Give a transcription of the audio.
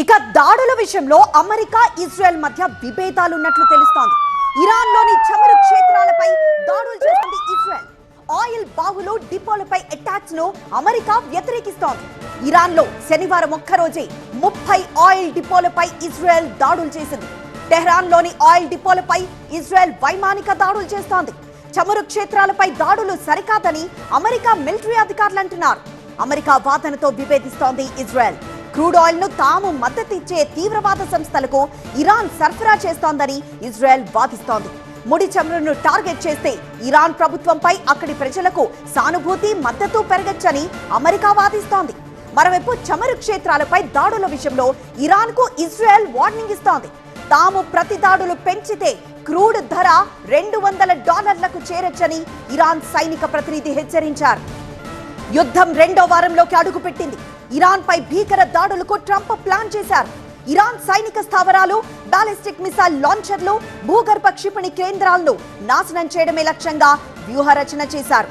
ఇక దాడుల విషయంలో అమెరికా ఇజ్రాయెల్ మధ్య విభేదాలున్నట్లు తెలుస్తోంది. ఇరాన్లోని చమురు క్షేత్రాలపై దాడులు చేస్తుంది ఇజ్రాయెల్. ఆయిల్ బావులు డిపోలపై అటాక్స్ ను అమెరికా వ్యతిరేకిస్తోంది. ఇరాన్లో శనివారం ఒక్కరోజే 30 ఆయిల్ డిపోలపై ఇజ్రాయెల్ దాడులు చేసింది. టెహ్రాన్లోని ఆయిల్ డిపోలపై ఇజ్రాయెల్ వైమానిక దాడులు చేస్తోంది. చమురు క్షేత్రాలపై దాడులు సరికాదని అమెరికా మిలిటరీ అధికారులు అంటున్నారు. అమెరికా వాదనతో విభేదిస్తోంది ఇజ్రాయెల్. క్రూడ్ ఆయిల్ ను తాము మద్దతిచ్చే తీవ్రవాద సంస్థలకు ఇరాన్ సరఫరా చేస్తోందని ఇజ్రాయెల్ వాదిస్తోంది. ముడి చమురును టార్గెట్ చేస్తే ఇరాన్ ప్రభుత్వంపై అక్కడి ప్రజలకు సానుభూతి మద్దతు పెరగచ్చని అమెరికా వాదిస్తోంది. మరోవైపు చమురు క్షేత్రాలపై దాడుల విషయంలో ఇరాన్ కు ఇజ్రాయెల్ వార్నింగ్ ఇస్తోంది. తాము ప్రతి దాడులు పెంచితే క్రూడ్ ధర $200లకు చేరొచ్చని ఇరాన్ సైనిక ప్రతినిధి హెచ్చరించారు. యుద్ధం రెండో వారంలోకి అడుగుపెట్టింది. ఇరాన్ పై భీకర దాడులకు ట్రంప్ ప్లాన్ చేశారు. ఇరాన్ సైనిక స్థావరాలు, బాలిస్టిక్ మిసైల్ లాంచర్లు, భూగర్భ క్షిపణి కేంద్రాలను నాశనం చేయడమే లక్ష్యంగా వ్యూహరచన చేశారు.